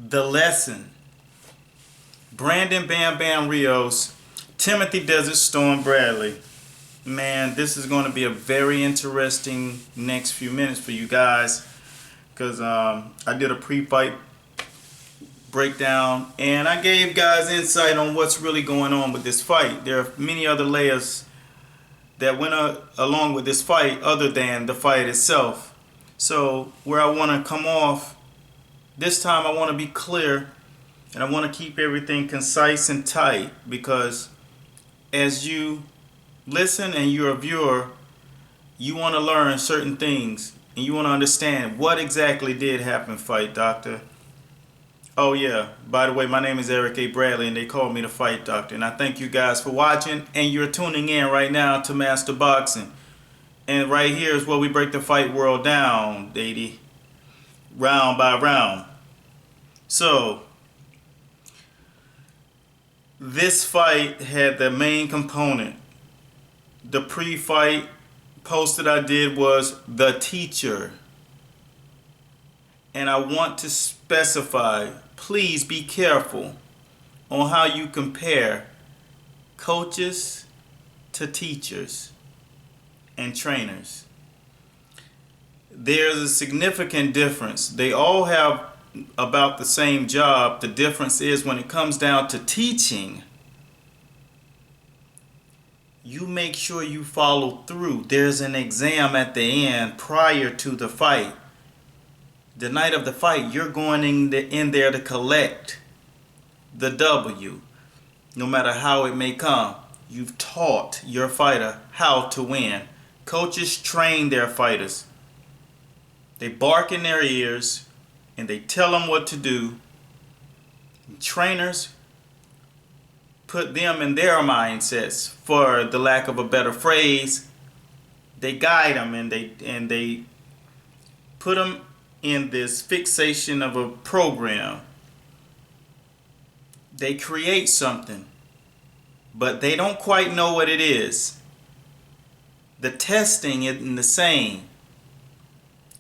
The Lesson. Brandon Bam Bam Rios, Timothy Desert Storm Bradley. Man, this is going to be a very interesting next few minutes for you guys, because I did a pre-fight breakdown and I gave guys insight on what's really going on with this fight. There are many other layers that went along with this fight other than the fight itself. So where I want to come off this time, I want to be clear and I want to keep everything concise and tight, because as you listen and you're a viewer, you want to learn certain things and you want to understand what exactly did happen. Fight Doctor. Oh yeah, by the way, my name is Eric A. Bradley and they call me the Fight Doctor, and I thank you guys for watching, and you're tuning in right now to Master Boxing. And right here is where we break the fight world down, lady, round by round. So this fight had the main component. The pre-fight post that I did was the teacher. And I want to specify, please be careful on how you compare coaches to teachers and trainers. There's a significant difference. They all have about the same job. The difference is when it comes down to teaching, you make sure you follow through. There's an exam at the end prior to the fight. The night of the fight, you're going in there to collect the W, no matter how it may come. You've taught your fighter how to win. Coaches train their fighters. They bark in their ears and they tell them what to do. Trainers put them in their mindsets, for the lack of a better phrase. They guide them and they put them in this fixation of a program. They create something, but they don't quite know what it is. The testing isn't the same.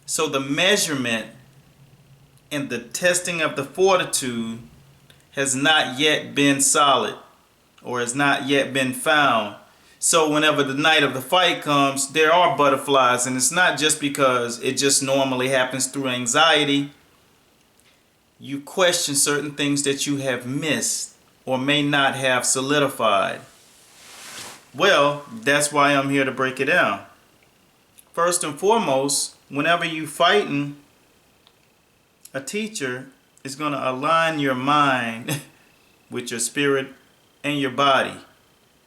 So the measurement and the testing of the fortitude has not yet been solid, or has not yet been found. So whenever the night of the fight comes, there are butterflies, and it's not just because it just normally happens through anxiety. You question certain things that you have missed or may not have solidified. Well, that's why I'm here to break it down. First and foremost, whenever you fighting, a teacher is going to align your mind with your spirit and your body,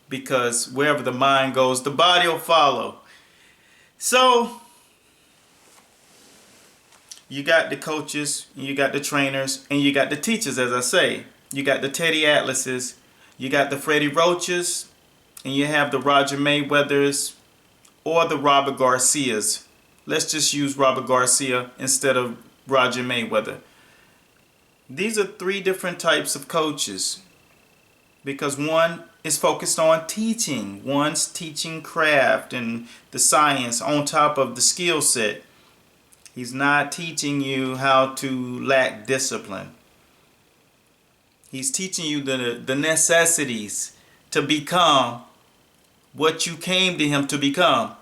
because wherever the mind goes, the body will follow. So you got the coaches, you got the trainers, and you got the teachers, as I say. You got the Teddy Atlases, you got the Freddie Roaches, and you have the Roger Mayweathers or the Robert Garcias. Let's just use Robert Garcia instead of Roger Mayweather. These are three different types of coaches, because one is focused on teaching. One's teaching craft and the science on top of the skill set. He's not teaching you how to lack discipline. He's teaching you the necessities to become what you came to him to become.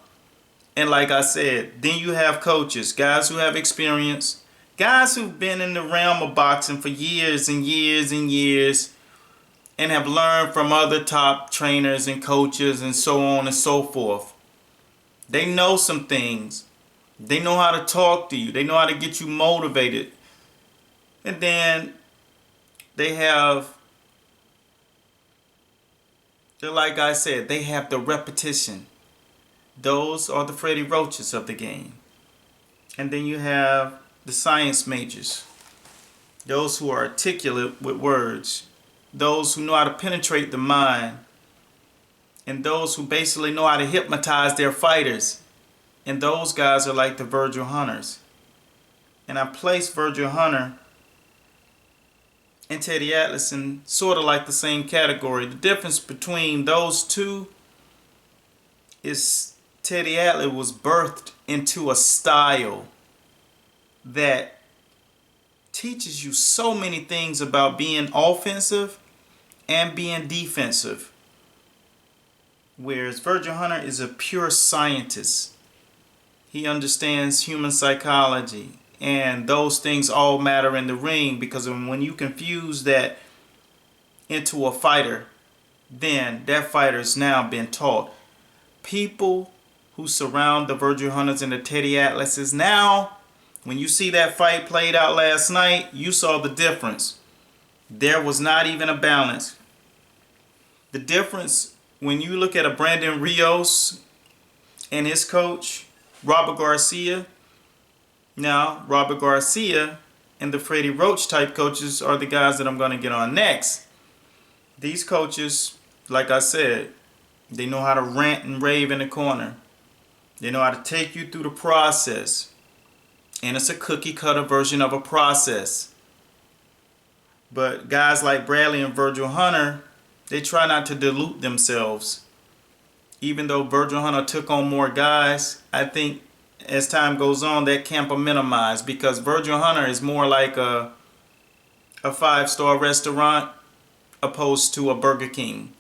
And like I said, then you have coaches, guys who have experience, guys who've been in the realm of boxing for years and years and years, and have learned from other top trainers and coaches and so on and so forth. They know some things. They know how to talk to you. They know how to get you motivated. And then they're like I said, they have the repetition. Those are the Freddie Roaches of the game. And then you have the science majors. Those who are articulate with words. Those who know how to penetrate the mind, and those who basically know how to hypnotize their fighters. And those guys are like the Virgil Hunters. And I place Virgil Hunter and Teddy Atlas in sort of like the same category. The difference between those two is Teddy Atlas was birthed into a style that teaches you so many things about being offensive and being defensive. Whereas Virgil Hunter is a pure scientist. He understands human psychology, and those things all matter in the ring, because when you confuse that into a fighter, then that fighter's now been taught. People who surround the Virgil Hunters and the Teddy Atlases, now when you see that fight played out last night, you saw the difference. There was not even a balance. The difference when you look at a Brandon Rios and his coach, Robert Garcia. Now, Robert Garcia and the Freddie Roach type coaches are the guys that I'm going to get on next. These coaches, like I said, they know how to rant and rave in the corner. They know how to take you through the process. And it's a cookie cutter version of a process. But guys like Bradley and Virgil Hunter, they try not to dilute themselves. Even though Virgil Hunter took on more guys, I think as time goes on, that camp will minimize, because Virgil Hunter is more like a 5-star restaurant opposed to a Burger King.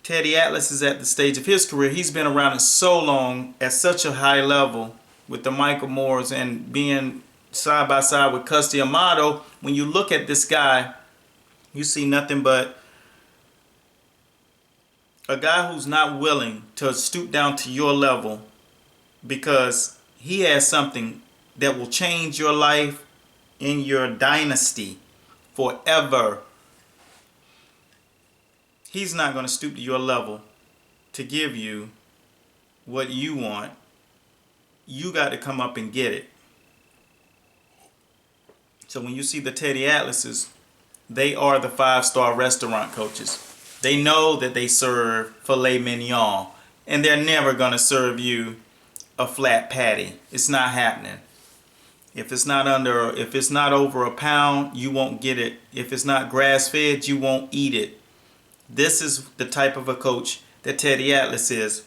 Teddy Atlas is at the stage of his career. He's been around it so long at such a high level with the Michael Moores and being side by side with Custody Amato. When you look at this guy, you see nothing but a guy who's not willing to stoop down to your level, because he has something that will change your life in your dynasty forever. He's not going to stoop to your level to give you what you want. You got to come up and get it. So when you see the Teddy Atlases, they are the 5-star restaurant coaches. They know that they serve filet mignon, and they're never going to serve you a flat patty. It's not happening. If it's not over a pound, you won't get it. If it's not grass-fed, you won't eat it. This is the type of a coach that Teddy Atlas is.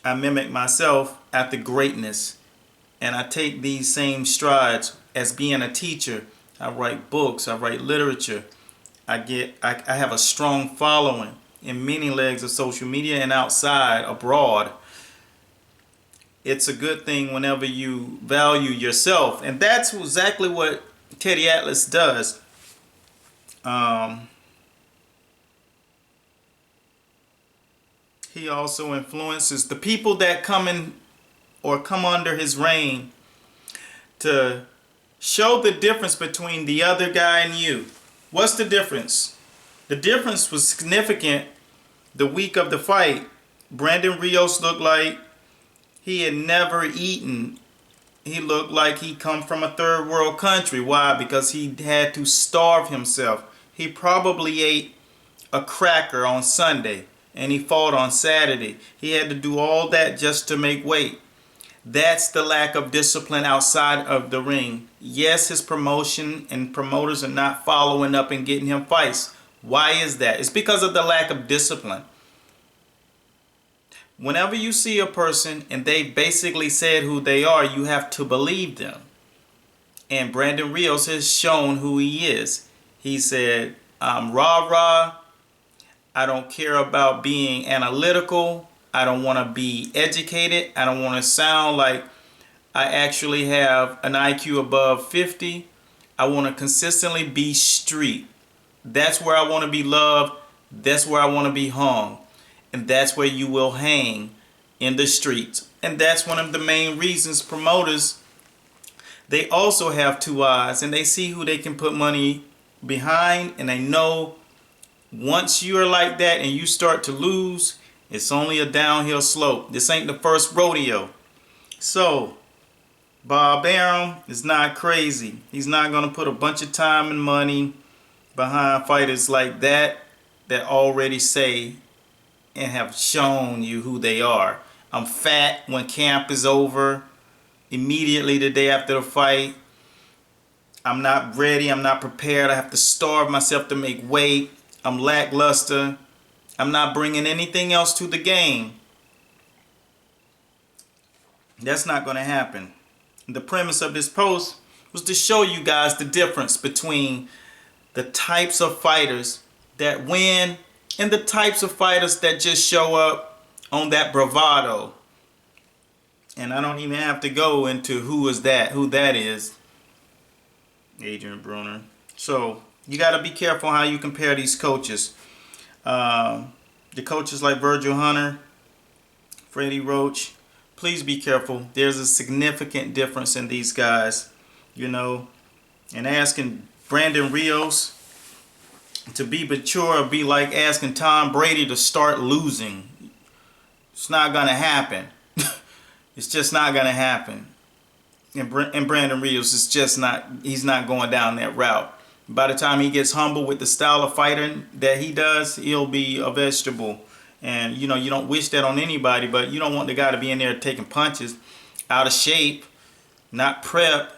I mimic myself after greatness, and I take these same strides as being a teacher. I write books, I write literature. I have a strong following in many legs of social media and outside, abroad. It's a good thing whenever you value yourself, and that's exactly what Teddy Atlas does. He also influences the people that come in or come under his reign to show the difference between the other guy and you. What's the difference? The difference was significant the week of the fight. Brandon Rios looked like he had never eaten. He looked like he come from a third world country. Why? Because he had to starve himself. He probably ate a cracker on Sunday and he fought on Saturday. He had to do all that just to make weight. That's the lack of discipline outside of the ring. Yes, his promotion and promoters are not following up and getting him fights. Why is that? It's because of the lack of discipline. Whenever you see a person and they basically said who they are, you have to believe them. And Brandon Rios has shown who he is. He said, I'm rah-rah. I don't care about being analytical. I don't want to be educated. I don't want to sound like I actually have an IQ above 50. I want to consistently be street. That's where I want to be loved. That's where I want to be hung. And that's where you will hang, in the streets. And that's one of the main reasons promoters, they also have two eyes, and they see who they can put money behind, and they know once you're like that and you start to lose, it's only a downhill slope. This ain't the first rodeo. So Bob Arum is not crazy. He's not going to put a bunch of time and money behind fighters like that already say and have shown you who they are. I'm fat when camp is over. Immediately the day after the fight, I'm not ready. I'm not prepared. I have to starve myself to make weight. I'm lackluster. I'm not bringing anything else to the game. That's not going to happen. The premise of this post was to show you guys the difference between the types of fighters that win and the types of fighters that just show up on that bravado. And I don't even have to go into who that is. Adrien Broner. So you got to be careful how you compare these coaches. The coaches like Virgil Hunter, Freddie Roach, please be careful. There's a significant difference in these guys, you know. And asking Brandon Rios to be mature would be like asking Tom Brady to start losing. It's not going to happen. It's just not going to happen. And Brandon Rios is just not, he's not going down that route. By the time he gets humble with the style of fighting that he does, he'll be a vegetable. And, you know, you don't wish that on anybody, but you don't want the guy to be in there taking punches, out of shape, not prep.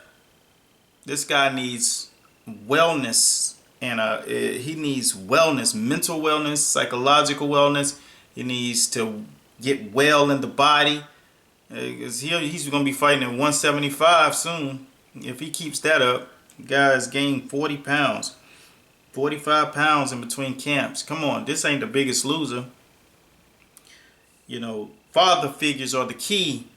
This guy needs wellness, and he needs wellness, mental wellness, psychological wellness. He needs to get well in the body. Because he's going to be fighting at 175 soon. If he keeps that up, guys gain 40 pounds, 45 pounds in between camps. Come on, this ain't the biggest loser. You know, father figures are the key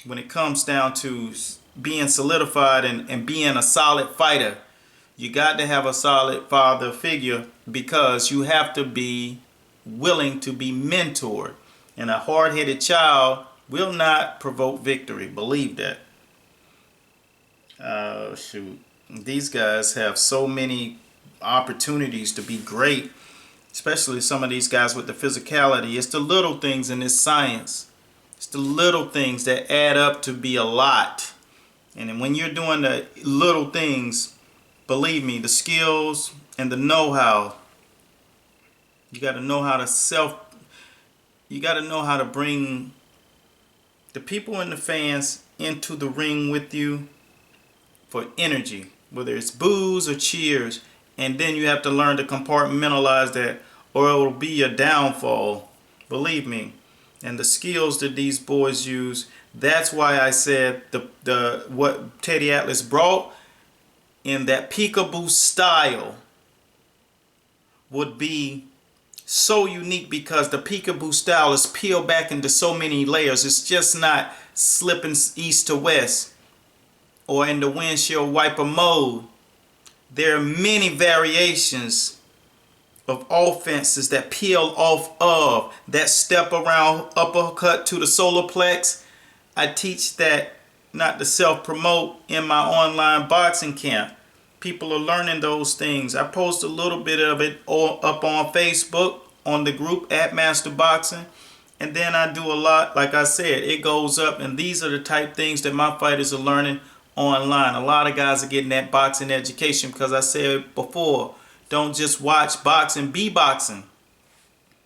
when it comes down to being solidified and being a solid fighter. You got to have a solid father figure because you have to be willing to be mentored. And a hard-headed child will not provoke victory. Believe that. Shoot. These guys have so many opportunities to be great, especially some of these guys with the physicality. It's the little things in this science. It's the little things that add up to be a lot. And then when you're doing the little things, believe me, the skills and the know-how, you got to know how to you got to know how to bring the people and the fans into the ring with you for energy, whether it's boos or cheers. And then you have to learn to compartmentalize that, or it will be a downfall. Believe me. And the skills that these boys use, that's why I said what Teddy Atlas brought in that peekaboo style would be so unique, because the peekaboo style is peeled back into so many layers. It's just not slipping east to west or in the windshield wiper mode. There are many variations of offenses that peel off of that step around uppercut to the solar plex. I teach that not to self-promote in my online boxing camp. People are learning those things. I post a little bit of it up on Facebook on the group at Master Boxing. And then I do a lot, like I said, it goes up. And these are the type things that my fighters are learning online. A lot of guys are getting that boxing education because I said before, don't just watch boxing, be boxing.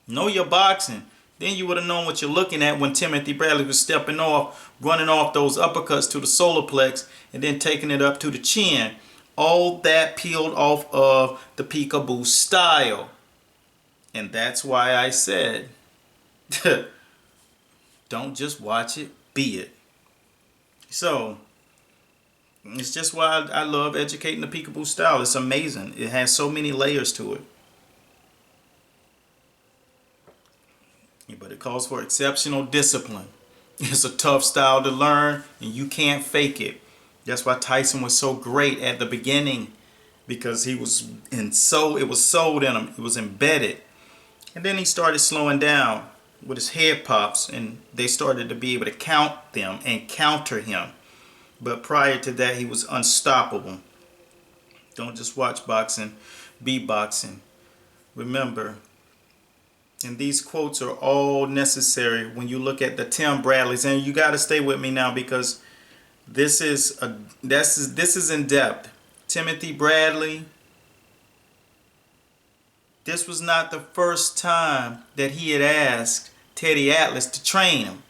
Know your boxing. Then you would have known what you're looking at when Timothy Bradley was stepping off, running off those uppercuts to the solar plex and then taking it up to the chin. All that peeled off of the peekaboo style. And that's why I said, don't just watch it, be it. So, it's just why I love educating the peekaboo style. It's amazing. It has so many layers to it. But it calls for exceptional discipline. It's a tough style to learn, and you can't fake it. That's why Tyson was so great at the beginning, because it was sold in him. It was embedded. And then he started slowing down with his head pops, and they started to be able to count them and counter him. But prior to that, he was unstoppable. Don't just watch boxing, be boxing. Remember, and these quotes are all necessary when you look at the Tim Bradleys. And you got to stay with me now, because this is in depth. Timothy Bradley. This was not the first time that he had asked Teddy Atlas to train him.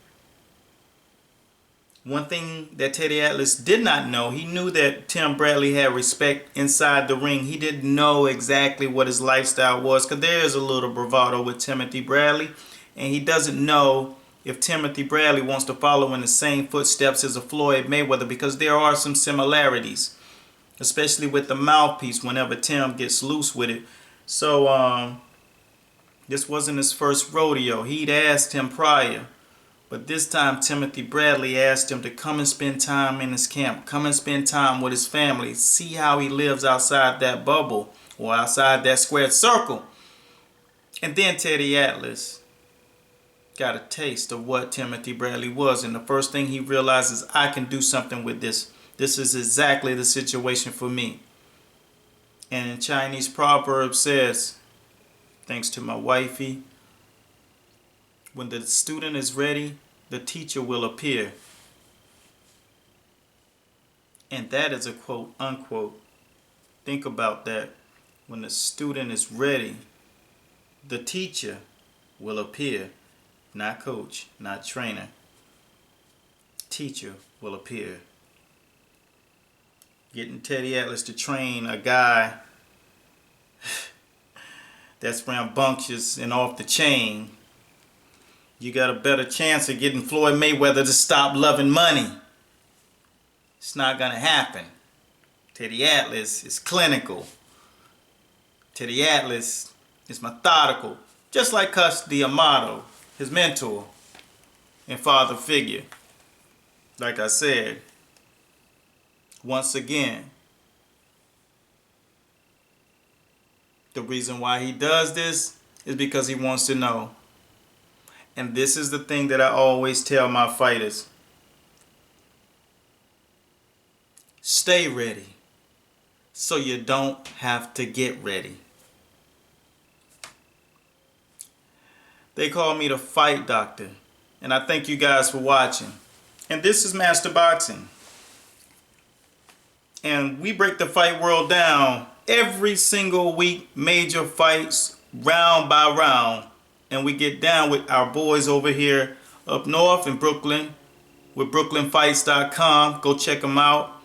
One thing that Teddy Atlas did not know, he knew that Tim Bradley had respect inside the ring. He didn't know exactly what his lifestyle was, because there is a little bravado with Timothy Bradley, and he doesn't know if Timothy Bradley wants to follow in the same footsteps as a Floyd Mayweather, because there are some similarities, especially with the mouthpiece whenever Tim gets loose with it. So this wasn't his first rodeo. He'd asked him prior, but this time Timothy Bradley asked him to come and spend time in his camp, come and spend time with his family, see how he lives outside that bubble or outside that squared circle. And then Teddy Atlas got a taste of what Timothy Bradley was, and the first thing he realizes, I can do something with this. This is exactly the situation for me. And in Chinese proverb says, thanks to my wifey, when the student is ready, the teacher will appear. And that is a quote unquote. Think about that. When the student is ready, the teacher will appear. Not coach, not trainer. Teacher will appear. Getting Teddy Atlas to train a guy that's rambunctious and off the chain, you got a better chance of getting Floyd Mayweather to stop loving money. It's not gonna happen. Teddy Atlas is clinical. Teddy Atlas is methodical, just like Cus D'Amato, his mentor and father figure. Like I said, once again, the reason why he does this is because he wants to know. And this is the thing that I always tell my fighters. Stay ready so you don't have to get ready. They call me the fight doctor, and I thank you guys for watching. And this is Master Boxing. And we break the fight world down every single week, major fights, round by round. And we get down with our boys over here up north in Brooklyn with BrooklynFights.com. Go check them out.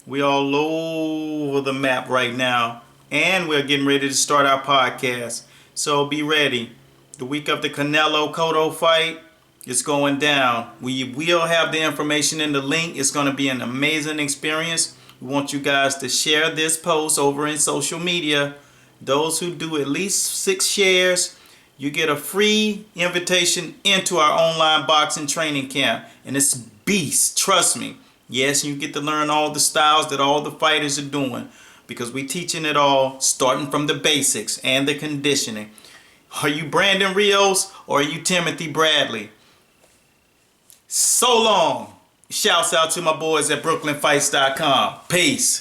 We all over the map right now. And we're getting ready to start our podcast. So be ready. The week of the Canelo Cotto fight, it's going down. We will have the information in the link. It's going to be an amazing experience. We want you guys to share this post over in social media. Those who do at least 6 shares, you get a free invitation into our online boxing training camp. And it's beast, trust me. Yes, you get to learn all the styles that all the fighters are doing, because we teaching it all, starting from the basics and the conditioning. Are you Brandon Rios or are you Timothy Bradley? So long. Shouts out to my boys at BrooklynFights.com. Peace.